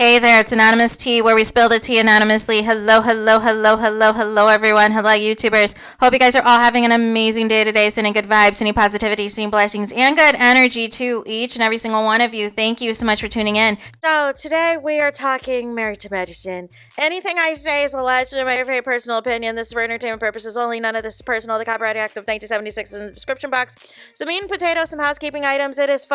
Hey there, it's Anonymous Tea, where we spill the tea anonymously. Hello, hello, hello, hello, hello, everyone. Hello, YouTubers. Hope you guys are all having an amazing day today, sending good vibes, sending positivity, sending blessings, and good energy to each and every single one of you. Thank you so much for tuning in. So, today we are talking Married to Medicine. Anything I say is alleged in my very personal opinion. This is for entertainment purposes only. None of this is personal. The Copyright Act of 1976 is in the description box. Some meat and potatoes, some housekeeping items. It is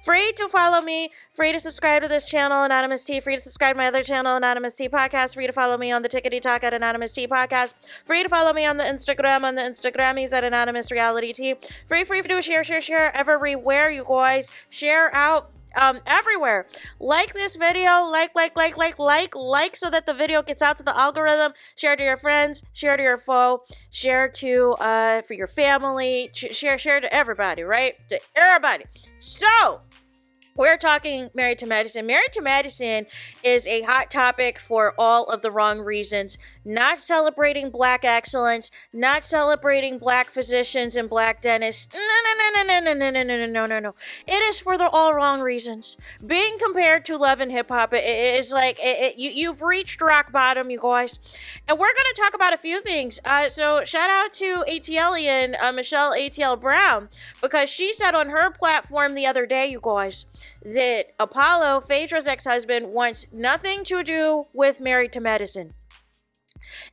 free to follow me, free to subscribe to this channel, Anonymous Tea, free to subscribe to my other channel, Anonymous Tea Podcast, free to follow me on the Tickety Talk at Anonymous Tea Podcast, free to follow me on the Instagrammies at Anonymous Reality Tea, free to share everywhere, you guys, share out everywhere. Like this video, like, so that the video gets out to the algorithm. Share to your friends, share to your foe, share to, for your family, share to everybody, right? To everybody. So, we're talking Married to Medicine. Married to Medicine is a hot topic for all of the wrong reasons. Not celebrating Black excellence, not celebrating Black physicians and Black dentists. No. It is for the all wrong reasons. Being compared to Love and Hip Hop is like, you've reached rock bottom, you guys. And we're going to talk about a few things. So shout out to ATLian, Michelle ATL Brown, because she said on her platform the other day, you guys, that Apollo, Phaedra's ex-husband, wants nothing to do with Married to Medicine.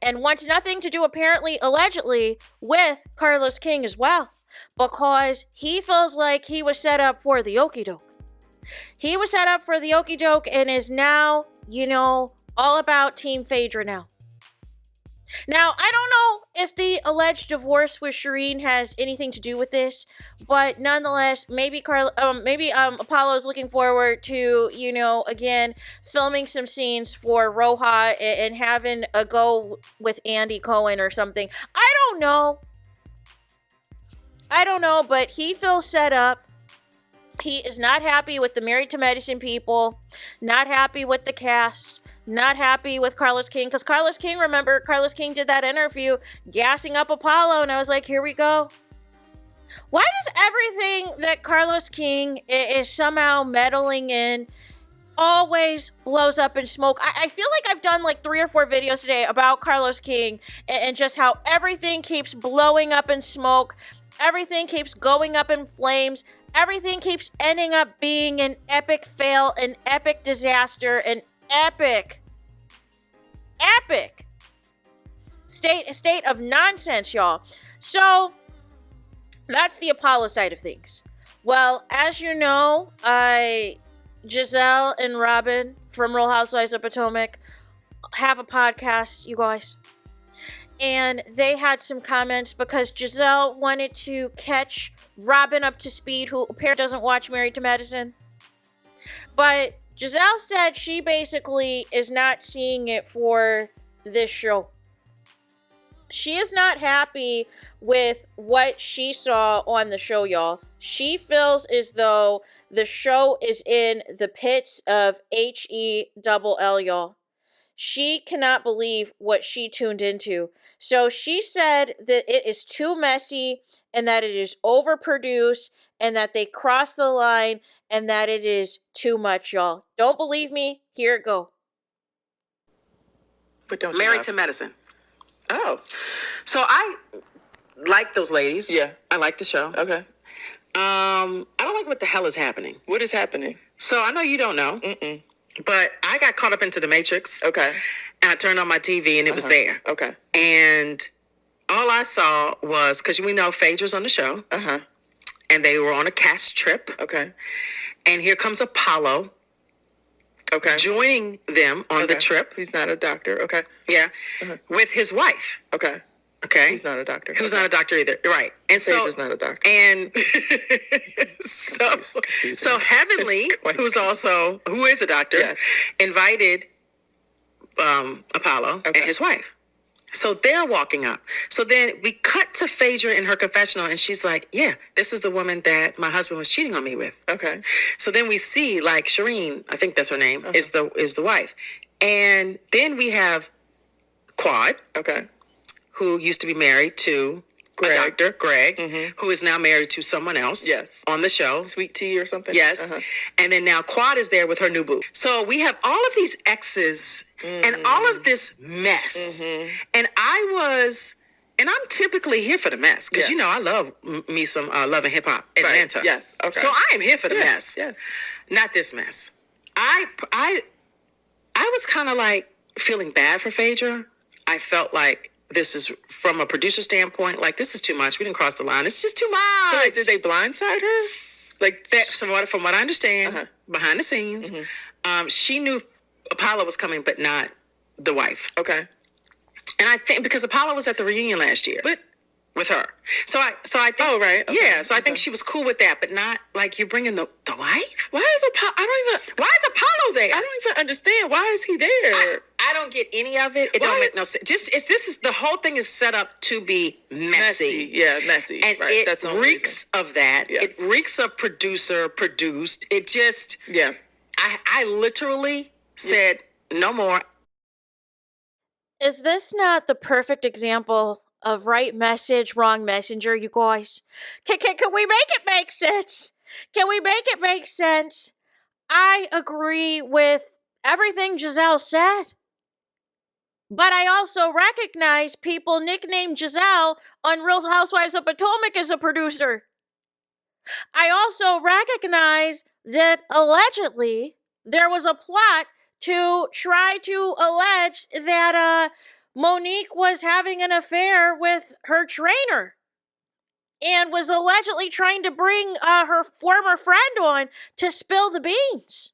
And wants nothing to do, apparently, allegedly, with Carlos King as well. Because he feels like he was set up for the okie doke. He was set up for the okie doke and is now, all about Team Phaedra now. Now, I don't know if the alleged divorce with Shireen has anything to do with this, but nonetheless, maybe Apollo is looking forward to, again, filming some scenes for Roja and having a go with Andy Cohen or something. I don't know, but he feels set up. He is not happy with the Married to Medicine people, not happy with the cast. Not happy with Carlos King, because Carlos King did that interview gassing up Apollo, and I was like, here we go. Why does everything that Carlos King is somehow meddling in always blows up in smoke? I feel like I've done like 3 or 4 videos today about Carlos King and just how everything keeps blowing up in smoke. Everything keeps going up in flames. Everything keeps ending up being an epic fail, an epic disaster, an epic state of nonsense, y'all. So that's the Apollo side of things. Well, as you know, Jazelle and Robin from Real Housewives of Potomac have a podcast, you guys. And they had some comments because Jazelle wanted to catch Robin up to speed, who apparently doesn't watch Married to Medicine. But Jazelle said she basically is not seeing it for this show. She is not happy with what she saw on the show, y'all. She feels as though the show is in the pits of HELL, y'all. She cannot believe what she tuned into. So she said that it is too messy and that it is overproduced and that they crossed the line and that it is too much, y'all. Don't believe me? Here it go. But don't Married to Medicine. Oh. So I like those ladies. Yeah. I like the show. Okay. I don't like what the hell is happening. What is happening? So I know you don't know. Mm-mm. But I got caught up into the Matrix. Okay. And I turned on my TV and it was there. Okay. And all I saw was, because we know Phaedra's on the show. Uh-huh. And they were on a cast trip. Okay. And here comes Apollo. Okay. Joining them on the trip. He's not a doctor. Okay. Yeah. With his wife. Okay. Okay. He's not a doctor. Who's not a doctor either. Right. And Phaedra's not a doctor. And so Heavenly, who is a doctor, yes, invited Apollo and his wife. So they're walking up. So then we cut to Phaedra in her confessional, and she's like, yeah, this is the woman that my husband was cheating on me with. Okay. So then we see, like, Shireen, I think that's her name, is the wife. And then we have Quad. Okay. Who used to be married to Greg. a doctor, Greg, who is now married to someone else. Yes. On the show. Sweet tea or something? Yes. And then now Quad is there with her new boo. So we have all of these exes and all of this mess. And and I'm typically here for the mess because, you know, I love me some Love and Hip Hop Atlanta. Right. Yes. Okay. So I am here for the mess. Yes. Not this mess. I was kind of like feeling bad for Phaedra. I felt like this is, from a producer standpoint, like, this is too much. We didn't cross the line. It's just too much. So like, did they blindside her? Like that, from what I understand, behind the scenes, she knew Apollo was coming, but not the wife. Okay. And I think because Apollo was at the reunion last year, but with her, so I think, Oh, right. Okay. yeah, so I think she was cool with that, but not like you're bringing the wife. Why is Why is Apollo there? I don't even understand. Why is he there? I don't get any of it. It don't make no sense. The whole thing is set up to be messy. Yeah, messy. And right. it That's the only reeks reason. of that. Yeah. It reeks of producer produced. It just, Yeah. I literally said no more. Is this not the perfect example of right message, wrong messenger, you guys? Can we make it make sense? Can we make it make sense? I agree with everything Jazelle said. But I also recognize people nicknamed Jazelle on Real Housewives of Potomac as a producer. I also recognize that allegedly there was a plot to try to allege that Monique was having an affair with her trainer and was allegedly trying to bring her former friend on to spill the beans.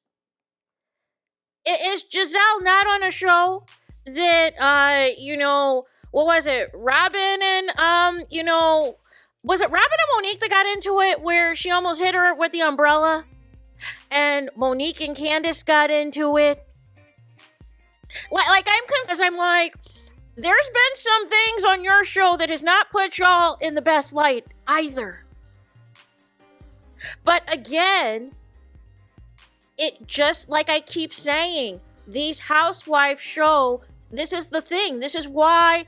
Is Jazelle not on a show that, what was it? Robin and, was it Robin and Monique that got into it where she almost hit her with the umbrella? And Monique and Candace got into it? Like I'm confused. I'm like, there's been some things on your show that has not put y'all in the best light either. But again, it just, like I keep saying, these housewife show, this is the thing. This is why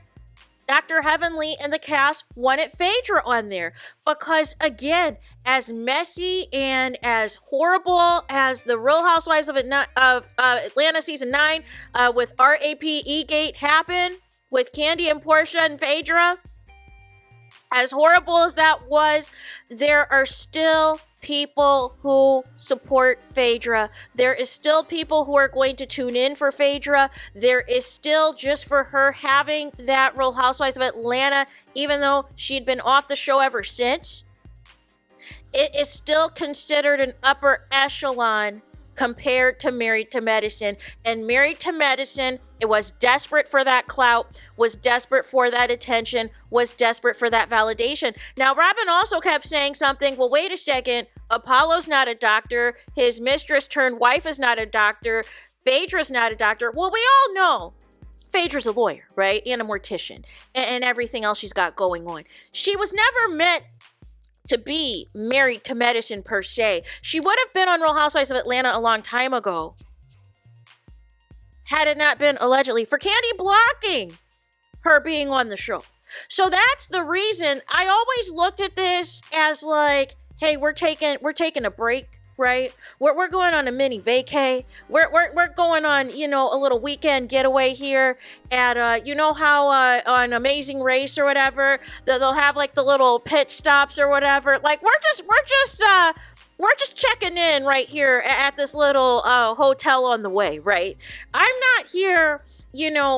Dr. Heavenly and the cast wanted Phaedra on there. Because again, as messy and as horrible as the Real Housewives of Atlanta season 9 with RAPE Gate happened with Candy and Portia and Phaedra, as horrible as that was, there are still people who support Phaedra. There is still people who are going to tune in for Phaedra. There is still, just for her having that Real Housewives of Atlanta, even though she'd been off the show ever since, it is still considered an upper echelon compared to Married to Medicine. And Married to Medicine, it was desperate for that clout, was desperate for that attention, was desperate for that validation. Now, Robin also kept saying something, well, wait a second, Apollo's not a doctor, his mistress turned wife is not a doctor, Phaedra's not a doctor. Well, we all know Phaedra's a lawyer, right? And a mortician, and everything else she's got going on. She was never meant to be Married to Medicine per se. She would have been on Real Housewives of Atlanta a long time ago had it not been allegedly for Candy blocking her being on the show. So that's the reason I always looked at this as like, hey, we're taking a break, right? We're going on a mini vacay. We're going on, a little weekend getaway here at how on Amazing Race or whatever, they'll have like the little pit stops or whatever. Like we're just checking in right here at this little hotel on the way, right? I'm not here,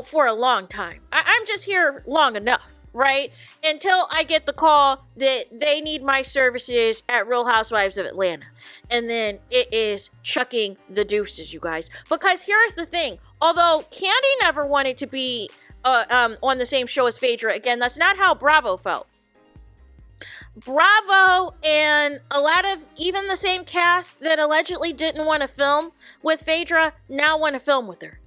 for a long time. I'm just here long enough, right? Until I get the call that they need my services at Real Housewives of Atlanta. And then it is chucking the deuces, you guys. Because here's the thing. Although Candy never wanted to be on the same show as Phaedra, again, that's not how Bravo felt. Bravo and a lot of even the same cast that allegedly didn't want to film with Phaedra now want to film with her.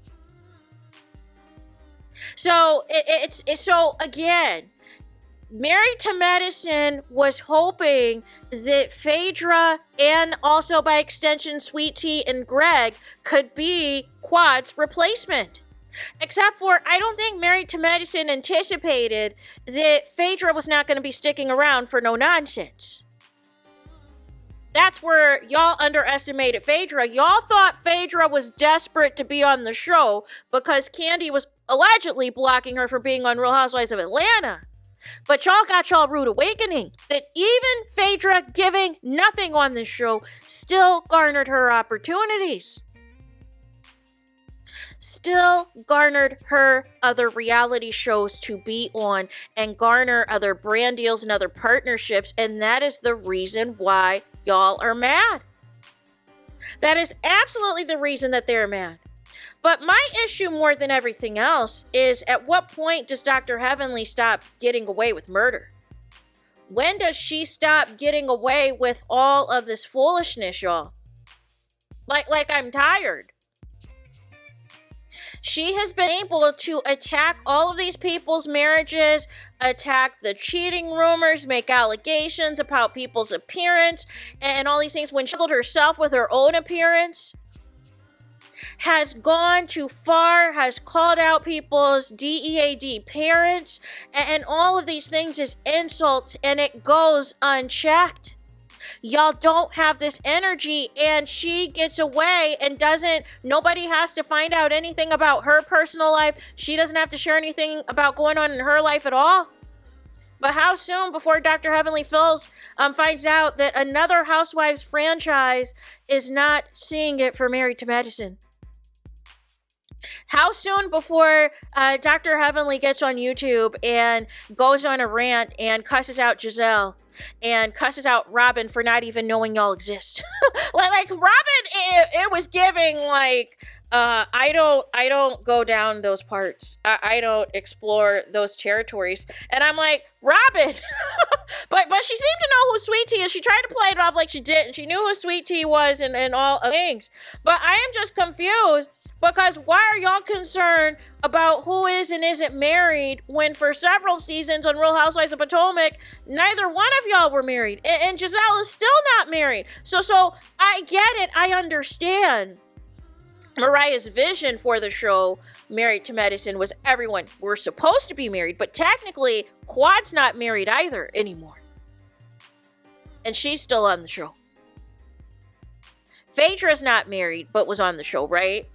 So it's so again, Married to Medicine was hoping that Phaedra and also by extension Sweet Tea and Greg could be Quad's replacement. Except for, I don't think Married to Medicine anticipated that Phaedra was not going to be sticking around for no nonsense. That's where y'all underestimated Phaedra. Y'all thought Phaedra was desperate to be on the show because Candy was allegedly blocking her from being on Real Housewives of Atlanta. But y'all got y'all rude awakening that even Phaedra giving nothing on this show still garnered her opportunities. Still garnered her other reality shows to be on and garner other brand deals and other partnerships. And that is the reason why y'all are mad. That is absolutely the reason that they're mad. But my issue more than everything else is, at what point does Dr. Heavenly stop getting away with murder? When does she stop getting away with all of this foolishness, y'all? Like I'm tired. She has been able to attack all of these people's marriages, attack the cheating rumors, make allegations about people's appearance, and all these things when she struggled herself with her own appearance. Has gone too far, has called out people's DEAD parents, and all of these things as insults, and it goes unchecked. Y'all don't have this energy, and she gets away and nobody has to find out anything about her personal life. She doesn't have to share anything about going on in her life at all. But how soon before Dr. Heavenly Phils finds out that another Housewives franchise is not seeing it for Married to Medicine? How soon before Dr. Heavenly gets on YouTube and goes on a rant and cusses out Jazelle and cusses out Robin for not even knowing y'all exist? like Robin, it was giving like, I don't go down those parts. I don't explore those territories. And I'm like, Robin, but she seemed to know who Sweet Tea is. She tried to play it off like she didn't. She knew who Sweet Tea was and all things. But I am just confused. Because why are y'all concerned about who is and isn't married when for several seasons on Real Housewives of Potomac, neither one of y'all were married. And Jazelle is still not married. So I get it. I understand. Mariah's vision for the show, Married to Medicine, was everyone were supposed to be married. But technically, Quad's not married either anymore. And she's still on the show. Phaedra's not married, but was on the show, right?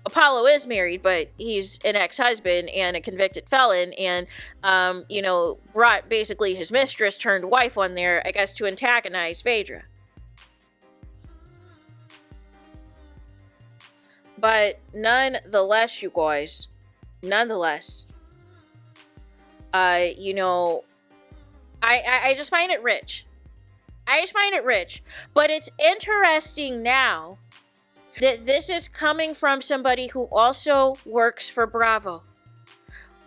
Apollo is married, but he's an ex-husband and a convicted felon and, brought basically his mistress turned wife on there, I guess, to antagonize Phaedra. But nonetheless, you guys, I just find it rich. But it's interesting now that this is coming from somebody who also works for Bravo,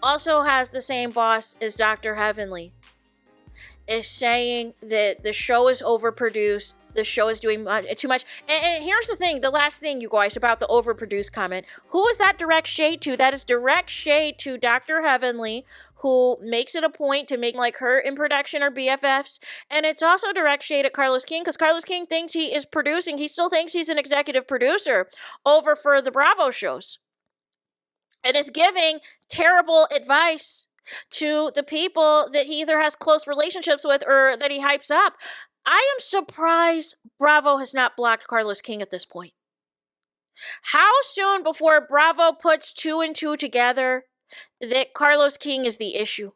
also has the same boss as Dr. Heavenly, is saying that the show is overproduced, the show is doing too much. And here's the thing, the last thing, you guys, about the overproduced comment. Who is that direct shade to? That is direct shade to Dr. Heavenly, who makes it a point to make like her in production or BFFs. And it's also direct shade at Carlos King, because Carlos King thinks he is producing. He still thinks he's an executive producer over for the Bravo shows. And is giving terrible advice to the people that he either has close relationships with or that he hypes up. I am surprised Bravo has not blocked Carlos King at this point. How soon before Bravo puts 2 and 2 together that Carlos King is the issue?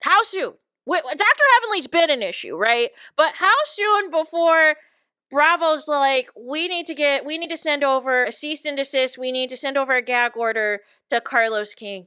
How soon? Dr. Heavenly's been an issue, right? But how soon before Bravo's like, we need to send over a cease and desist, we need to send over a gag order to Carlos King?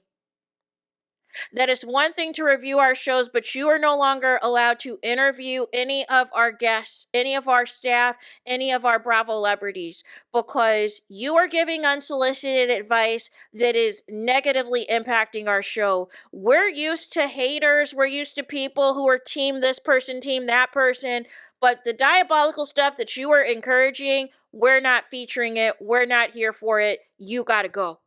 That is one thing to review our shows, but you are no longer allowed to interview any of our guests, any of our staff, any of our Bravo celebrities, because you are giving unsolicited advice that is negatively impacting our show. We're used to haters. We're used to people who are team this person, team that person. But the diabolical stuff that you are encouraging, we're not featuring it. We're not here for it. You got to go.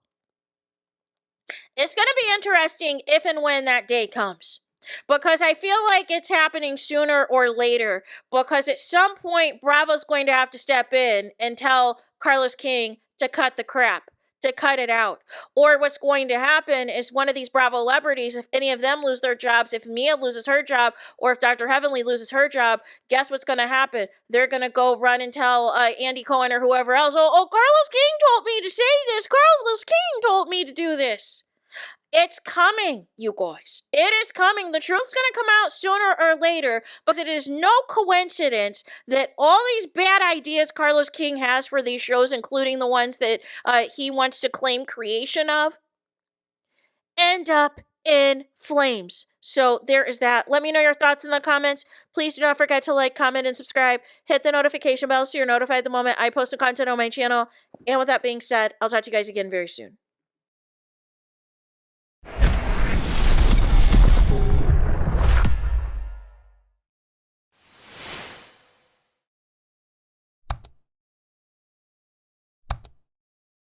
It's going to be interesting if and when that day comes, because I feel like it's happening sooner or later, because at some point Bravo's going to have to step in and tell Carlos King to cut the crap, to cut it out. Or what's going to happen is one of these Bravo celebrities, if any of them lose their jobs, if Mia loses her job, or if Dr. Heavenly loses her job, guess what's going to happen? They're going to go run and tell Andy Cohen or whoever else, oh, Carlos King told me to say this. Carlos King told me to do this. It's coming, you guys. It is coming. The truth's going to come out sooner or later, because it is no coincidence that all these bad ideas Carlos King has for these shows, including the ones that he wants to claim creation of, end up in flames. So there is that. Let me know your thoughts in the comments. Please do not forget to like, comment, and subscribe. Hit the notification bell so you're notified the moment I post new content on my channel. And with that being said, I'll talk to you guys again very soon.